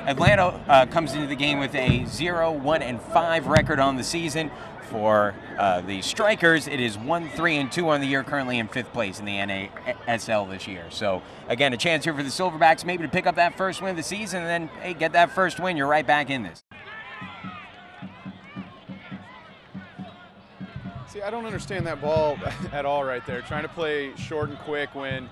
Atlanta comes into the game with a 0-1-5 record on the season. For the Strikers, it is 1-3-2 on the year, currently in 5th place in the NASL this year. So, again, a chance here for the Silverbacks maybe to pick up that first win of the season, and then, hey, get that first win, you're right back in this. See, I don't understand that ball at all right there. Trying to play short and quick when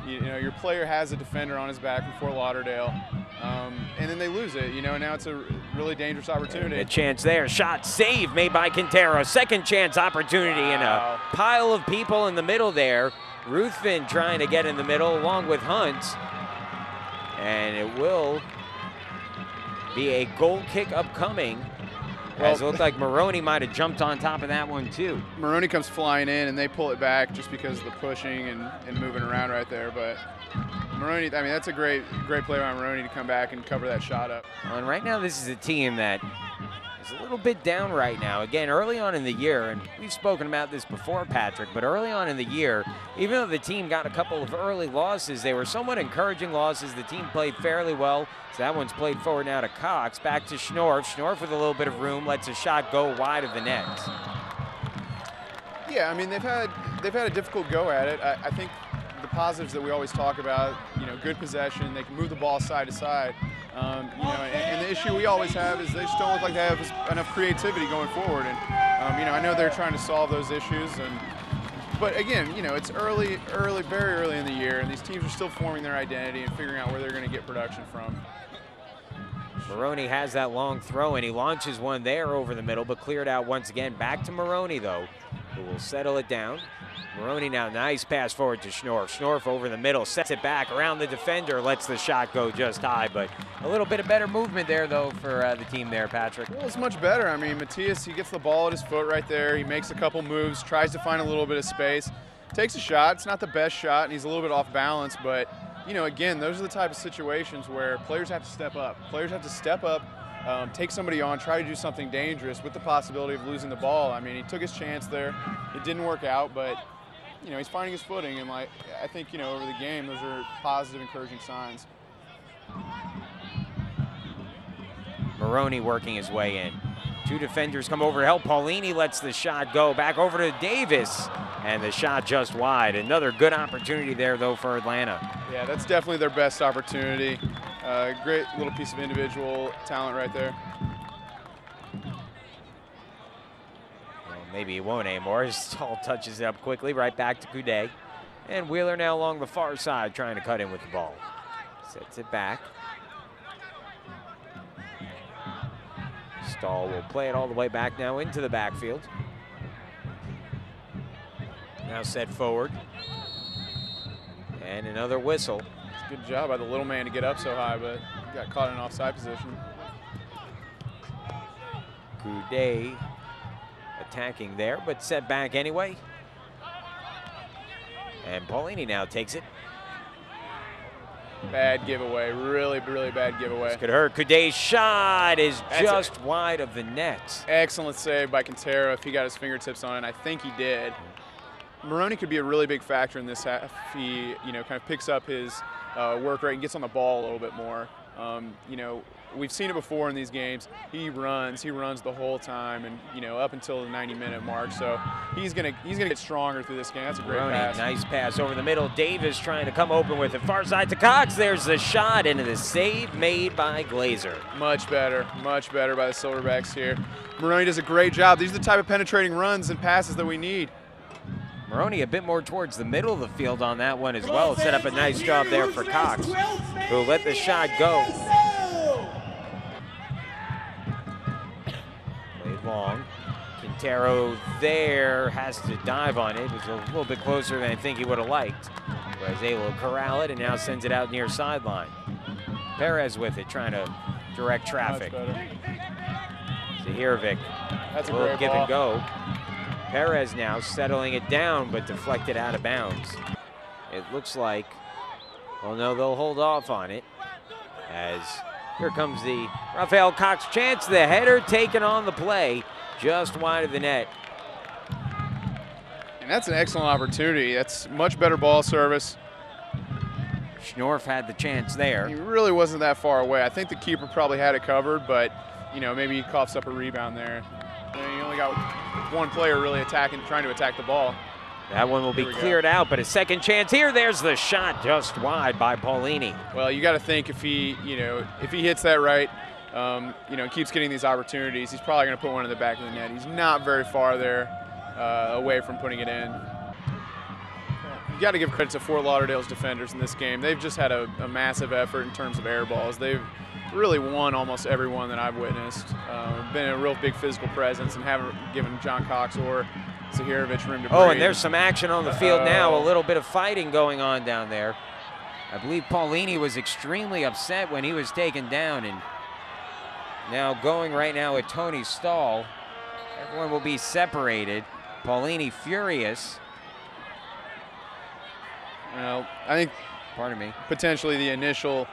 your player has a defender on his back from Fort Lauderdale, and then they lose it. And now it's a really dangerous opportunity. A chance there, shot save made by Quintero. Second chance opportunity, and a pile of people in the middle there. Ruthven trying to get in the middle along with Hunt, and it will be a goal kick upcoming. As it looked like Maroney might have jumped on top of that one too. Maroney comes flying in and they pull it back just because of the pushing and moving around right there. But Maroney, I mean, that's a great play by Maroney to come back and cover that shot up. Well, and right now this is a team that is a little bit down right now. Again, early on in the year, and we've spoken about this before, Patrick, but early on in the year, even though the team got a couple of early losses, they were somewhat encouraging losses. The team played fairly well. So that one's played forward now to Cox. Back to Schnorf. Schnorf with a little bit of room, lets a shot go wide of the net. Yeah, I mean, they've had a difficult go at it. I think the positives that we always talk about, good possession, they can move the ball side to side. And the issue we always have is they just don't look like they have enough creativity going forward. And I know they're trying to solve those issues. But again, it's early, very early in the year, and these teams are still forming their identity and figuring out where they're going to get production from. Maroney has that long throw, and he launches one there over the middle, but cleared out once again. Back to Maroney, though, who will settle it down. Maroney now, nice pass forward to Schnorf. Schnorf over the middle, sets it back around the defender, lets the shot go just high, but a little bit of better movement there, though, for the team there, Patrick. Well, it's much better. I mean, Matthias, he gets the ball at his foot right there. He makes a couple moves, tries to find a little bit of space, takes a shot. It's not the best shot, and he's a little bit off balance, but again, those are the type of situations where players have to step up. Players have to step up, take somebody on, try to do something dangerous with the possibility of losing the ball. I mean, he took his chance there. It didn't work out, but he's finding his footing, and I think over the game, those are positive, encouraging signs. Maroney working his way in. Two defenders come over to help. Paulini lets the shot go. Back over to Davis, and the shot just wide. Another good opportunity there, though, for Atlanta. Yeah, that's definitely their best opportunity. Great little piece of individual talent right there. Well, maybe he won't anymore. Stahl touches it up quickly, right back to Coudet. And Wheeler now along the far side trying to cut in with the ball. Sets it back. Stahl will play it all the way back now into the backfield. Now set forward. And another whistle. It's a good job by the little man to get up so high, but he got caught in an offside position. Coudet attacking there, but set back anyway. And Paulini now takes it. Bad giveaway, really, really bad giveaway. This could hurt. Coudet's shot is just wide of the net. Excellent save by Quintero if he got his fingertips on it. I think he did. Maroney could be a really big factor in this half if he, kind of picks up his work rate and gets on the ball a little bit more. We've seen it before in these games. He runs the whole time, and up until the 90-minute mark. So he's gonna get stronger through this game. That's a great pass. Nice pass over the middle. Davis trying to come open with it. Far side to Cox. There's the shot into the save made by Glazer. Much better by the Silverbacks here. Maroney does a great job. These are the type of penetrating runs and passes that we need. Maroney a bit more towards the middle of the field on that one as well. Set up a nice job there for Cox, who let the shot go. Played long. Quintero there has to dive on it. It was a little bit closer than I think he would have liked. Was able to corral it and now sends it out near sideline. Perez with it, trying to direct traffic. Zahirovic, that's a little great give ball. and go. Perez now settling it down, but deflected out of bounds. It looks like, well, no, they'll hold off on it, as here comes the Rafael Cox chance. The header taken on the play, just wide of the net. And that's an excellent opportunity. That's much better ball service. Schnorf had the chance there. He really wasn't that far away. I think the keeper probably had it covered, but maybe he coughs up a rebound there. You only got one player really trying to attack the ball. That one will be cleared out, but a second chance here. There's the shot just wide by Paulini. Well, you got to think if he hits that right, keeps getting these opportunities, he's probably going to put one in the back of the net. He's not very far there away from putting it in. You got to give credit to Fort Lauderdale's defenders in this game. They've just had a massive effort in terms of air balls. They've really won almost every one that I've witnessed. Been a real big physical presence and haven't given John Cox or Zahirovic room to breathe. Oh, and there's some action on the field now. A little bit of fighting going on down there. I believe Paulini was extremely upset when he was taken down, and now going right now with Tony Stahl. Everyone will be separated. Paulini furious. Well, I think, potentially the initial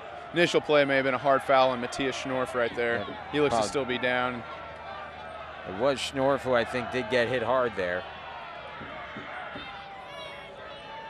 play may have been a hard foul on Matthias Schnorf right there. Yeah, he looks to still be down. It was Schnorf who I think did get hit hard there.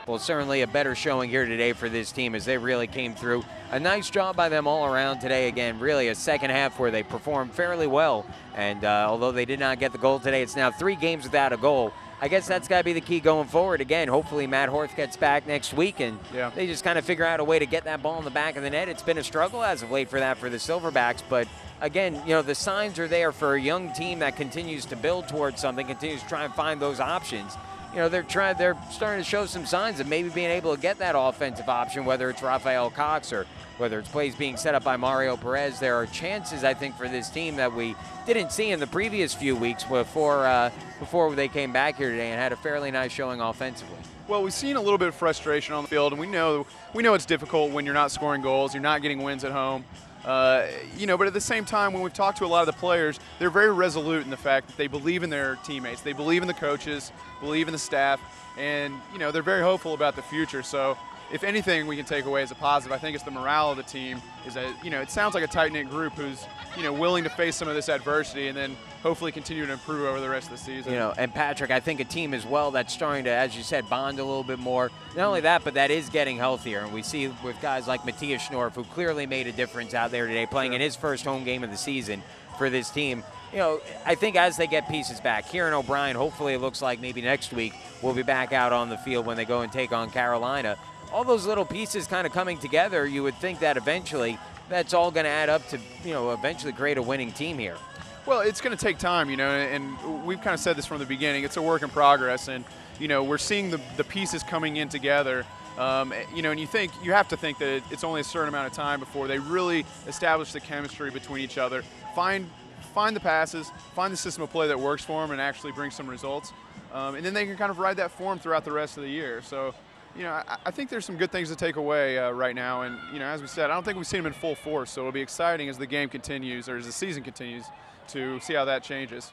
Well, certainly a better showing here today for this team as they really came through. A nice job by them all around today. Again, really a second half where they performed fairly well. And although they did not get the goal today, it's now 3 games without a goal. I guess that's got to be the key going forward. Again, hopefully Matt Horth gets back next week and they just kind of figure out a way to get that ball in the back of the net. It's been a struggle as of late for that for the Silverbacks, but again, the signs are there for a young team that continues to build towards something, continues to try and find those options. They're starting to show some signs of maybe being able to get that offensive option, whether it's Rafael Cox or whether it's plays being set up by Mario Perez. There are chances, I think, for this team that we didn't see in the previous few weeks before they came back here today and had a fairly nice showing offensively. Well, we've seen a little bit of frustration on the field, and we know it's difficult when you're not scoring goals, you're not getting wins at home. But at the same time, when we've talked to a lot of the players, they're very resolute in the fact that they believe in their teammates, they believe in the coaches, believe in the staff, and they're very hopeful about the future. So if anything we can take away as a positive, I think it's the morale of the team. Is that it sounds like a tight-knit group who's willing to face some of this adversity and then hopefully continue to improve over the rest of the season. And Patrick, I think a team as well that's starting to, as you said, bond a little bit more. Not only that, but that is getting healthier. And we see with guys like Matthias Schnorf, who clearly made a difference out there today, playing in his first home game of the season for this team. I think as they get pieces back, Kieran O'Brien, hopefully it looks like maybe next week will be back out on the field when they go and take on Carolina. All those little pieces kind of coming together, you would think that eventually that's all going to add up to, eventually create a winning team here. Well, it's going to take time, and we've kind of said this from the beginning. It's a work in progress, and, we're seeing the pieces coming in together. And you have to think that it's only a certain amount of time before they really establish the chemistry between each other, find the passes, find the system of play that works for them and actually bring some results. And then they can kind of ride that form throughout the rest of the year. So, I think there's some good things to take away right now. And, as we said, I don't think we've seen them in full force. So it'll be exciting as the game continues or as the season continues to see how that changes.